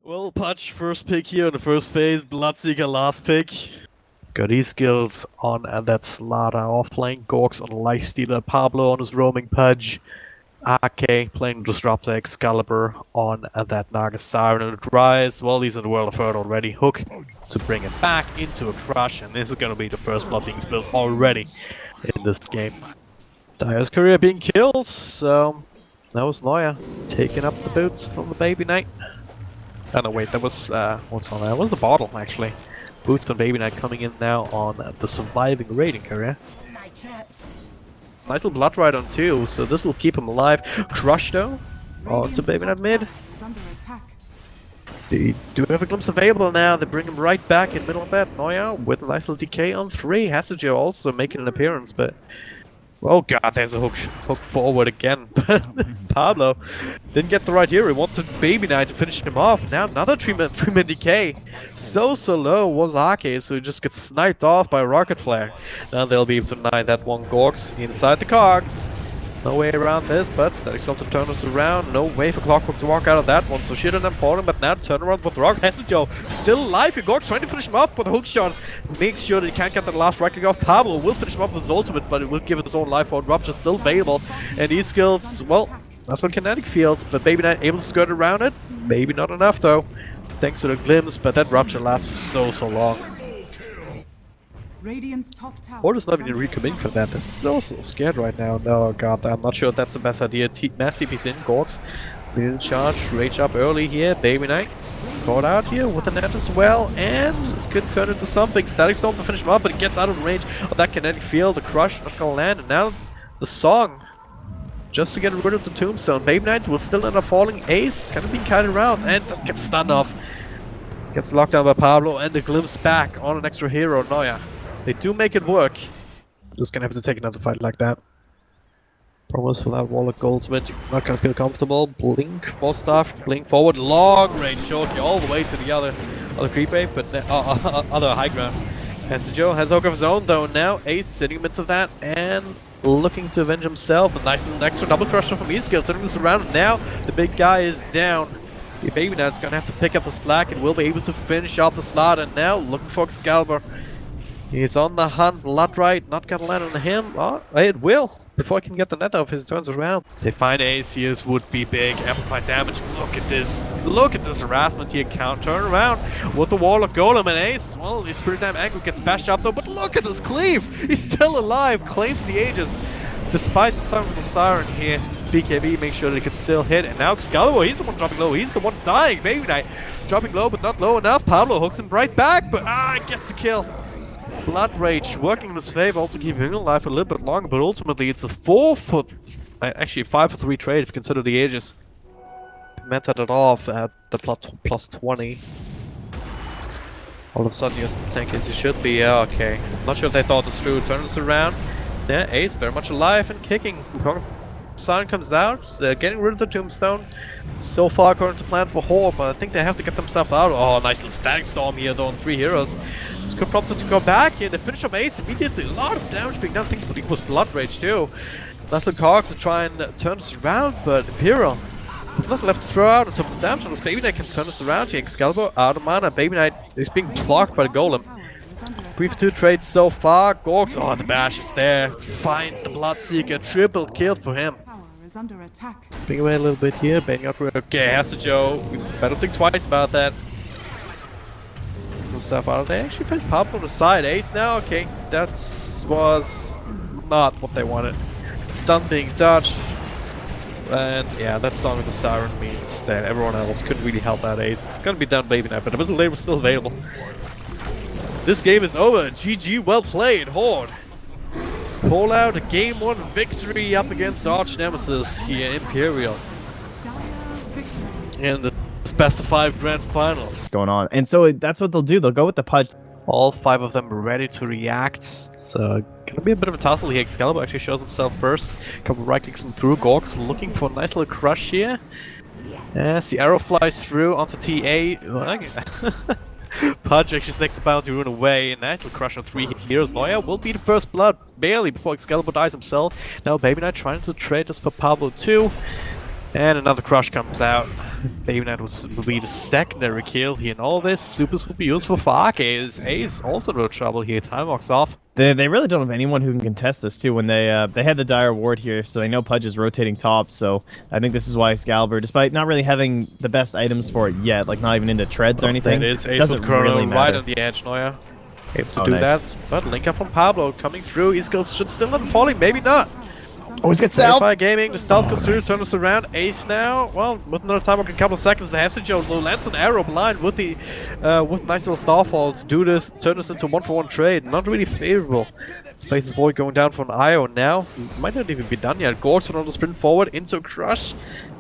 Well, Pudge, first pick here in the first phase, Bloodseeker last pick. Got his skills on that Slaughter off playing Gorks on Lifestealer, Pablo on his roaming Pudge, RK playing Disruptor Excalibur on that Naga Siren and Dry as well. He's in the World of Hurt already. Hook to bring it back into a Crush, and this is going to be the first blood being spilled already in this game. Dire's career being killed, so that was Noya taking up the boots from the Baby Knight. Oh no, wait, that was, what's on that? That was the bottle, actually. Boots on Baby Knight coming in now on the surviving raiding career. Nice little blood ride on too, so this will keep him alive. Crush though, onto Baby Knight mid. They do have a glimpse available now, they bring him right back in the middle of that. Noya with a nice little decay on 3. Hasajo also making an appearance, but... Oh god, there's a hook forward again. Pablo didn't get the right hero. He wanted Baby Knight to finish him off. Now another 3-man decay. So low was Arcade, so he just gets sniped off by a Rocket Flare. Now they'll be able to deny that one Gorks inside the cogs. No way around this, but Static Storm to turn us around. No way for Clockwork to walk out of that one, so she didn't important, but now turn around with Rock. Hasajo still alive. Gorks trying to finish him off with a hook shot. Make sure that he can't get the last right click off. Pablo will finish him off with his ultimate, but it will give it his own life for Rupture still available. And these skills, well, that's on Kinetic Field, but Baby Knight able to skirt around it. Maybe not enough though, thanks to the glimpse, but that Rupture lasts for so long. HORDE is not even recommitting for that. They're so scared right now. No, god, I'm not sure if that's the best idea. Mass TP's in, Gorks. We didn't charge, rage up early here. Baby Knight caught out here with a net as well, and this could turn into something. Static Storm to finish him off, but it gets out of range of that Kinetic Field. The Crush not gonna land, and now the Song just to get rid of the Tombstone. Baby Knight will still end up falling. Ace kind of being carried around and gets stunned off. Gets locked down by Pablo, and the glimpse back on an extra hero, Noya. They do make it work. Just gonna have to take another fight like that. Promise without Warlock ultimate, you're not gonna feel comfortable. Blink, force staff, blink forward, long range Shoki all the way to the other creep wave, but other high ground. Hasajo has Oak of his own though now. Ace sitting amidst of that and looking to avenge himself. A nice little extra double crusher from E-Skill, turning this around, and now the big guy is down. The Baby Knight's gonna have to pick up the slack and will be able to finish off the slot, and now looking for Excalibur. He's on the hunt, blood right, not gonna land on him. Oh, it will, before I can get the net off as he turns around. They find Ace, here's would be big, amplified damage. Look at this harassment here, turn around with the Warlock Golem, and Ace, well, he's pretty damn angry, gets bashed up though, but look at this cleave! He's still alive, claims the Aegis. Despite the sound of the Siren here, BKB makes sure that he can still hit, and now Excalibur, he's the one dropping low, he's the one dying. Baby Knight dropping low, but not low enough. Pablo hooks him right back, but gets the kill. Blood Rage working in his favor, also keeping him alive a little bit longer, but ultimately it's a 5 for 3 trade if you consider the Aegis. Meted it off at the plus 20. All of a sudden you're as tanky as you should be. Yeah, okay. Not sure if they thought this through. Turn this around. Yeah, Ace very much alive and kicking. Sun comes out, they're getting rid of the Tombstone. So far according to plan for HORDE, but I think they have to get themselves out. Oh, nice little Static Storm here though on 3 heroes. This could prompt them to go back here. They finish up Ace immediately. A lot of damage being done. I think it was Blood Rage too. Nice little cogs to try and turn this around, but Imperial nothing left to throw out in terms of damage on this. Baby Knight can turn this around here. Excalibur out of mana. Baby Knight is being blocked by the Golem. 3 for 2 trades so far. Gorks, oh, the bash is there. Finds the Bloodseeker. Triple kill for him. Bring away a little bit here. Baiting out. Okay, Hasajo. We better think twice about that. Some stuff out of there. Actually finds Pablo on the side. Ace now. Okay, that was not what they wanted. Stun being dodged. And yeah, that song with the Siren means that everyone else couldn't really help out Ace. It's gonna be done Baby Knight, but the Whistle Blade was still available. This game is over. GG, well played, HORDE. Pull out a game 1 victory up against Arch Nemesis here, Imperial. In the best of 5 grand finals. Going on. And so that's what they'll do. They'll go with the Pudge. All 5 of them ready to react. So gonna be a bit of a tussle here. Excalibur actually shows himself first. Couple right clicks him through. Gorks looking for a nice little crush here. As the arrow flies through onto TA. Pudge actually snakes the bounty rune away. A nice little crush on 3 heroes. Noya will be the first blood barely before Excalibur dies himself. Now Baby Knight trying to trade this for Pablo too. And another crush comes out. Baby Knight will be the secondary kill here, and all this super useful for Ark. Ace also no trouble here. Time walks off. They really don't have anyone who can contest this too. When they had the dire ward here, so they know Pudge is rotating top. So I think this is why Excalibur, despite not really having the best items for it yet, like not even into treads or anything, It is Ace doesn't with Chrono really matter. right on the edge. Neuer able to do nice. that, but link up from Pablo coming through. His skills should still not falling, maybe not. Always gets out. Verify Gaming, the stealth comes through, turns us around. Ace now, well, with another time walk in a couple of seconds, the Joe lands an arrow blind with the nice little starfall to do this, turn this into a 1-for-1 trade. Not really favorable. Spaces Void going down for an IO now. Might not even be done yet. Gort's on the sprint forward into a crush.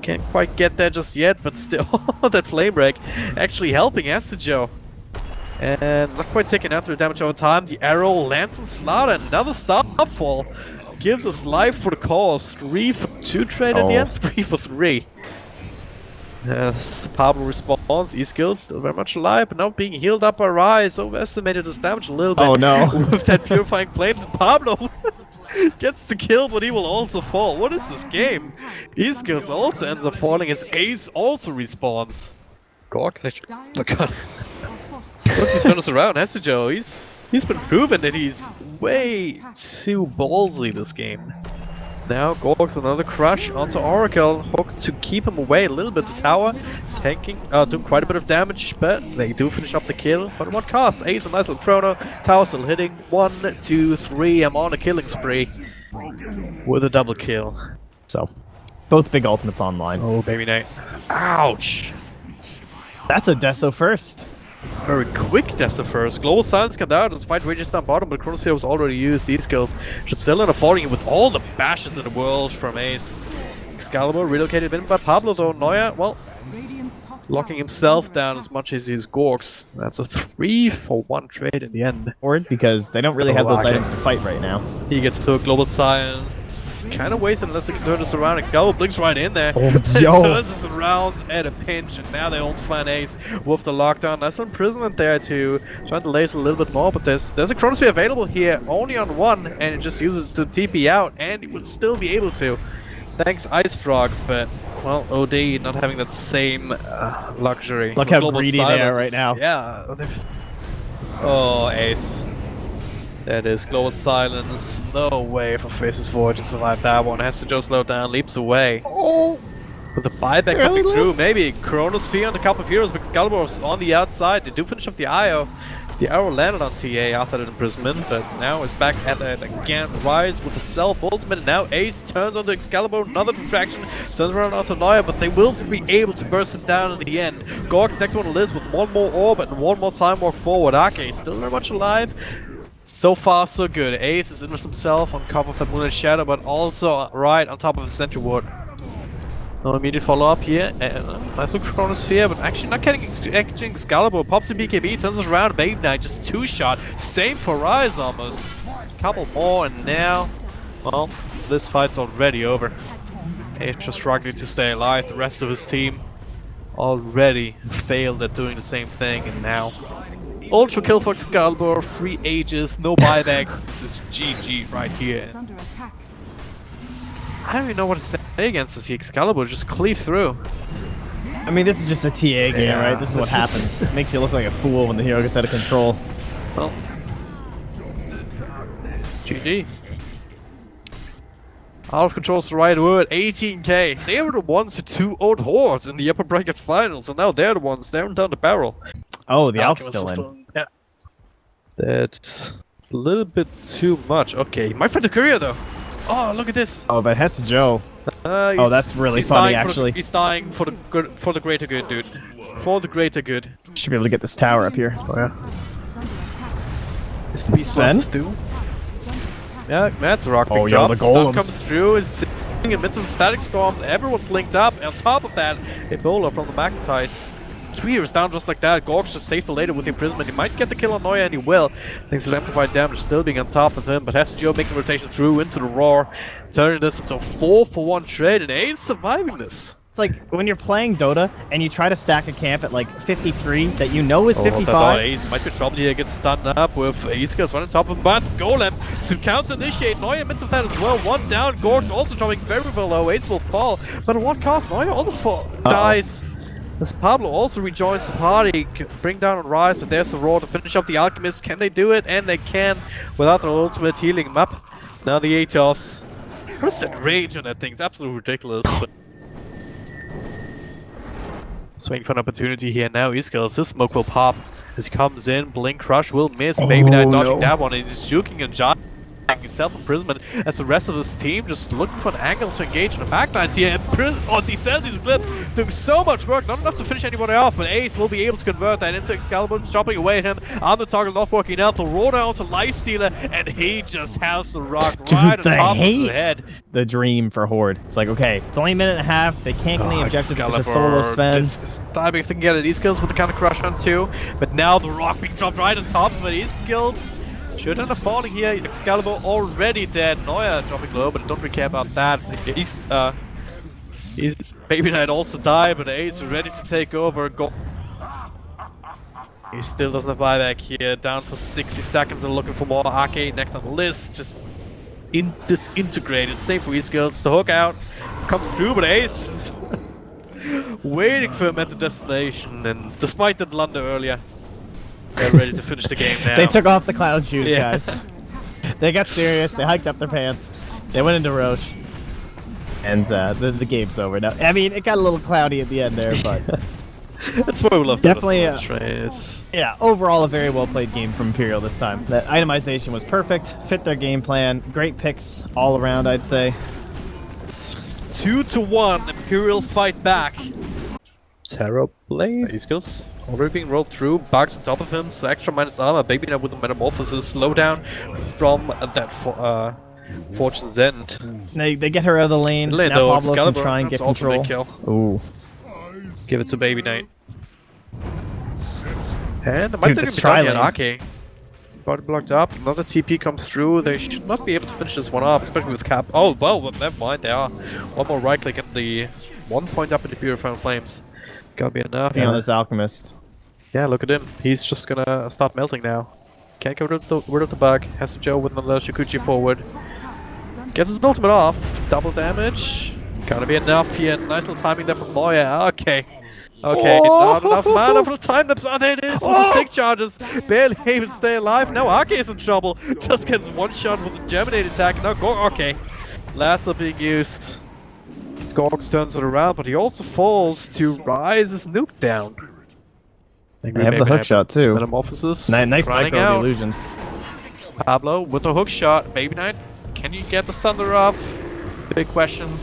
Can't quite get there just yet, but still that flame break actually helping Joe. And not quite taking out the damage over time. The arrow lands on Slaughter, another starfall. Gives us life for the cause. 3 for 2 trade at the end, 3 for 3. Pablo responds, E-skills still very much alive, but now being healed up by Rise. Overestimated his damage a little bit. Oh no. With that purifying flames, Pablo gets the kill, but he will also fall. What is this game? E-skills also ends up falling as Ace also respawns. Gork's actually... Oh god. Let's turn us around, Joe. He's been proven that he's way too ballsy this game. Now Gork's another crush onto Oracle, hooked to keep him away a little bit. The tower tanking, doing quite a bit of damage, but they do finish up the kill. But at what cost? Ace with a nice little chrono, tower still hitting. 1, 2, 3. I'm on a killing spree with a double kill. So, both big ultimates online. Oh, Baby Knight. Ouch! That's a Deso first. Very quick Deso first. Global Silence come down, despite rages down bottom, but Chronosphere was already used. These skills should still end up falling with all the bashes in the world from Ace. Excalibur relocated in by Pablo though. Neuer, well, locking himself down as much as he's Gorks. That's a 3-for-1 trade in the end. Because they don't really have those items to fight right now. He gets to a Global Silence. Kind of wasted unless they can turn this around. Excalibur blinks right in there. Oh, turns this around at a pinch, and now they ult plan Ace with the lockdown. That's an imprisonment there to try to lace a little bit more, but there's a Chronosphere available here, only on 1, and it just uses it to TP out, and it would still be able to. Thanks Ice Frog, but well, OD not having that same luxury. Look how greedy they are right now. Yeah. Oh, Ace. That is Global Silence. No way for Faces Void to survive that one. Has to just slow down, leaps away. Oh! With the buyback coming through, maybe Chronosphere on a couple of heroes, but Excalibur was on the outside. They do finish up the IO. The arrow landed on TA after that imprisonment, but now is back at it again. Rise with the self-ultimate, and now Ace turns onto Excalibur, another distraction, turns around onto Neuer, but they will be able to burst it down in the end. Gork's next one on the list with 1 more orb and 1 more time walk forward. Arcade still very much alive. So far, so good. Ace is in with himself on top of the Moonlight Shadow, but also right on top of the Sentry Ward. No immediate follow-up here. Nice little Chronosphere, but actually not getting Excalibur. Pops the BKB, turns it around. Baby Knight just 2-shot. Same for Rise almost. Couple more, and now, well, this fight's already over. Ace just struggling to stay alive. The rest of his team already failed at doing the same thing, and now ultra kill for Excalibur, 3 ages, no buybacks. This is GG right here. I don't even know what to say against this. Excalibur just cleave through. I mean, this is just a TA game, right? This is what happens. It makes you look like a fool when the hero gets out of control. Well, GG. Out of control's the right word. 18k. They were the ones who 2-0'd Hordes in the upper bracket finals, and now they're the ones staring down the barrel. Oh, the Alp's still in. Yeah. That's a little bit too much. Okay, he might find the courier though. Oh, look at this. Oh, but Hesta Joe. Oh, that's really funny, actually. He's dying for the good, for the greater good, dude. For the greater good. Should be able to get this tower up here. Oh yeah. Sven? Yeah, that's a rock. Oh, yeah, the Stun golems. comes through, is sitting amidst of the static storm. Everyone's linked up. And on top of that, Ebola from the McIntyres. 3 heroes down just like that. Gork's just safe for later with the imprisonment. He might get the kill on Neuer, and he will. Thanks to the amplified damage still being on top of him. But has Joe making rotation through into the roar, turning this into a 4-for-1 trade, and Ace surviving this. It's like when you're playing Dota and you try to stack a camp at like 53 that you know is Oh, 55. Ace might be trouble here, gets stunned up with Ace right on top of him, but Golem to counter initiate. Neuer midst of that as well. One down, Gorks also dropping very low. Ace will fall, but at what cost? Neuer also dies. As Pablo also rejoins the party, bring down on Rise, but there's the Roar to finish up the Alchemist. Can they do it? And they can, without their ultimate healing him up. Now the Atos. What is that rage on that thing? It's absolutely ridiculous. But swing for an opportunity here now. Iskills, his smoke will pop as he comes in. Blink Crush will miss. Baby Knight dodging that one, and he's juking and jiving himself imprisonment as the rest of his team just looking for an angle to engage in the backlines here. And these blips doing so much work, not enough to finish anybody off, but Ace will be able to convert that into Excalibur, chopping away at him. On the target, not working out. The roll down to Lifestealer, and he just has the rock right on top of his head. The dream for Horde. It's like, okay, it's only a minute and a half. They can't get any objectives. It's a solo Sven. This is time if they can get it. E-skills with the kind of crush on too, but now the rock being dropped right on top of it. E-skills should end up falling here. Excalibur already dead. Neuer dropping low, but don't really care about that. He's Baby Knight also died, but Ace is ready to take over. He still doesn't have buyback here. Down for 60 seconds and looking for more. Arcade next on the list. Just disintegrated. Same for E-skills. The hook out comes through, but Ace is waiting for him at the destination. And despite the blunder earlier, they're ready to finish the game now. They took off the clown shoes, guys. They got serious. They hiked up their pants. They went into Roche. And the game's over now. I mean, it got a little cloudy at the end there, but that's why we love definitely so much, right? Yeah, overall a very well played game from Imperial this time. The itemization was perfect, fit their game plan, great picks all around, I'd say. It's 2-1, Imperial fight back. Terror Blade. E-skills already being rolled through, bugs on top of him, so extra minus armor. Baby Knight with the metamorphosis, slowdown from that Fortune's End. They get her out of the lane. Now though, Pablo Excalibur, can try and get control. Kill. Ooh. Give it to Baby Knight. And it might Dude, be done yet. Arcade. Body blocked up. Another TP comes through. They should not be able to finish this one off, especially with Cap. Oh, well, never mind. They are. One more right click and the 1 point up in the Purifying Flames. Gotta be enough. On this Alchemist. Yeah, look at him. He's just gonna start melting now. Can't get rid of the bug. Has to Joe with another Shikuchi forward. Gets his ultimate off. Double damage. Gotta be enough here. Nice little timing there from Neuer. Okay. Okay, not enough mana for the time lapse. Oh, there it is with the stick charges. Barely able to stay alive. Now Arcade is in trouble. Just gets one shot with a Germinate attack. Now okay. Last are being used. Gorks turns it around, but he also falls to Rise his nuke down. They have the hook shot too. Metamorphosis. Nice micro illusions. Pablo with a hook shot. Baby Knight, can you get the Thunder off? Big question.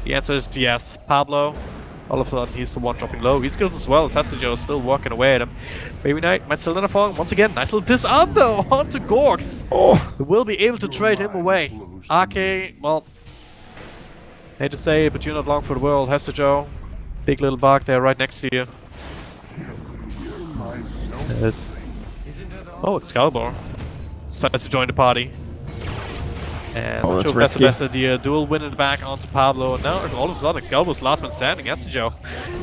The answer is yes. Pablo, all of a sudden he's the one dropping low. He skills as well. Sasujo is still walking away at him. Baby Knight might still end up falling once again. Nice little disarm though onto Gorks. Who will be able to trade him away. Arcade, well, hate to say it, but you're not long for the world. Sasujo, big little bug there right next to you. Yes. Oh, Excalibur decides to join the party. And I'm not sure if that's the best idea. Dual win in the back onto Pablo, and now all of a sudden Excalibur's last man standing. Sasujo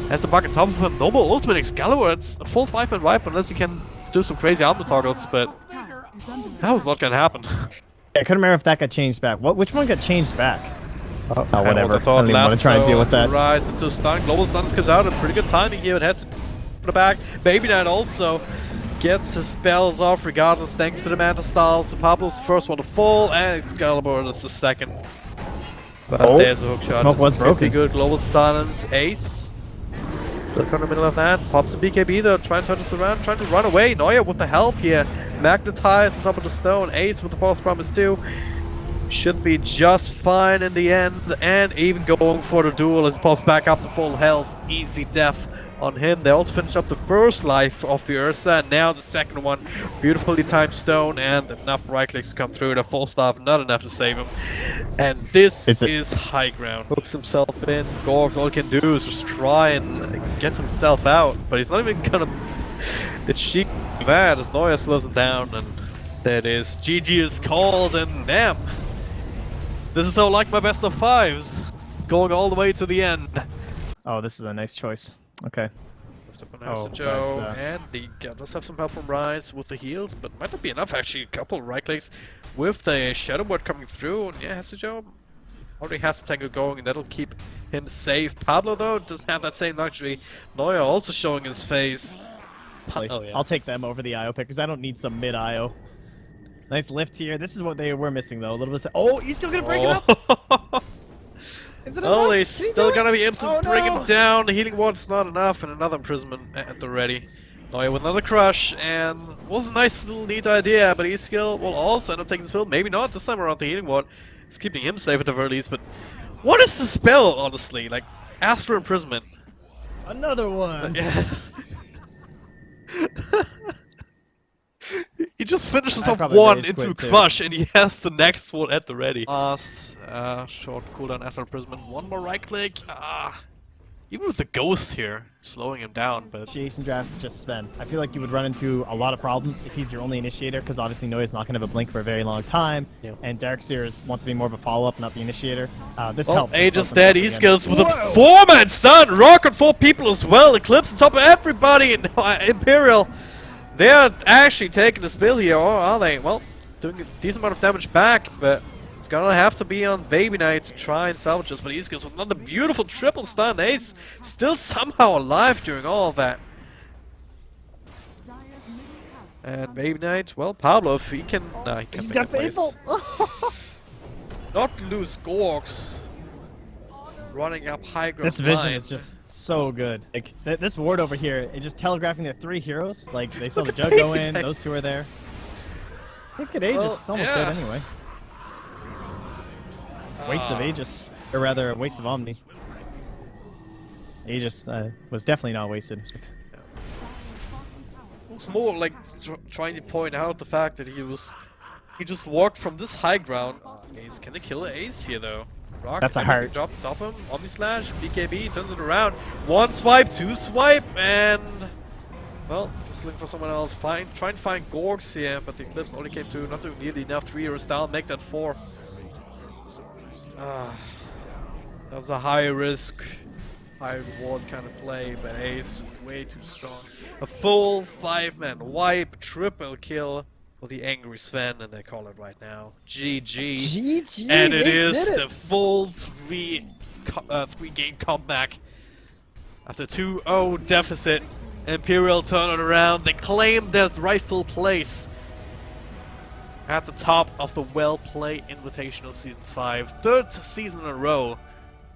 has the bug on top of him. No more ultimate Excalibur. It's a full 5-man wipe unless you can do some crazy armor toggles, but that was not gonna happen. I couldn't remember if that got changed back. Which one got changed back? Oh, whatever. I don't even want to try and deal with that. Rise into stun. Global Suns comes out, and pretty good timing here. It has to the back. Baby Knight also gets his spells off regardless thanks to the Manta Style. So Pablo's the first one to fall, and Excalibur is the second. But there's a hook shot. Smoke was broken. Good Global Silence. Ace still in the middle of that. Pops a BKB though, trying to turn this around, trying to run away. Neuer with the help here. Magnetized on top of the stone. Ace with the false promise too. Should be just fine in the end, and even going for the duel as he pops back up to full health. Easy death on him. They also finished up the first life of the Ursa, and now the second one. Beautifully timed stone, and enough right clicks to come through. The full staff, not enough to save him. And this is high ground. Hooks himself in. Gorgs, all he can do is just try and get himself out, but he's not even gonna achieve that as Neuer slows him down, and there it is. GG is called, and damn. This is so like my best of fives, going all the way to the end. Oh, this is a nice choice. Okay. Lift up on Oh, Joe, but, and the does have some help from Rise with the heals, but might not be enough actually. A couple right clicks with the Shadow Word coming through, and yeah, Joe already has the tango going, and that'll keep him safe. Pablo though doesn't have that same luxury. Neuer also showing his face. Oh yeah. I'll take them over the IO pickers. I don't need some mid IO. Nice lift here. This is what they were missing though. A little bit. Oh, he's still gonna break it up. Is it Oh, enough? he's still gonna be able to bring him down. The healing ward's not enough, and another imprisonment at the ready. Neuer with another crush, and was a nice little neat idea, but his skill will also end up taking the spill. Maybe not this time around. The healing ward is keeping him safe at the very least. But what is the spell, honestly? Like Astral Imprisonment. Another one. Yeah. He just finishes off one into a crush, and he has the next one at the ready. Last short cooldown Astral Imprisonment. One more right click. Even with the ghost here, slowing him down, but... Initiation draft is just Sven. I feel like you would run into a lot of problems if he's your only initiator, because obviously Neuer's not going to have a blink for a very long time, and Derek Sears wants to be more of a follow-up, not the initiator. This helps. Age is dead, E-skills with a 4-man stun! Rock on 4 people as well, Eclipse on top of everybody in Imperial. They're actually taking the spill here, or are they? Well, doing a decent amount of damage back, but... it's gonna have to be on Baby Knight to try and salvage us, but he's with another beautiful triple stun. Ace still somehow alive during all of that. And Baby Knight, well, Pablo, if he can... nah, he can't He's make got a place. Not lose Gorks. Running up high ground. This vision is just so good. Like, this ward over here, it just telegraphing their 3 heroes. Like, they saw the Jug go in, those 2 are there. He's got Aegis, it's almost dead anyway. Waste of Aegis, or rather, a waste of Omni. Aegis was definitely not wasted. It's more like trying to point out the fact that he just walked from this high ground. Ace, can they kill an Ace here though? Rock, that's a heart. Drop top him, Omni Slash, BKB, turns it around. 1 swipe, 2 swipe, and... well, just looking for someone else. Trying to find Gorgs here, but the Eclipse only came through, not doing nearly enough. 3 heroes down, make that 4. That was a high risk, high reward kind of play, but Ace just way too strong. A full 5-man wipe, triple kill for the angry Sven, and they call it right now GG. GG, and it is the full 3-game comeback after 2-0 deficit. Imperial turn it around. They claim their rightful place at the top of the WellPlay Invitational Season 5. 3rd season in a row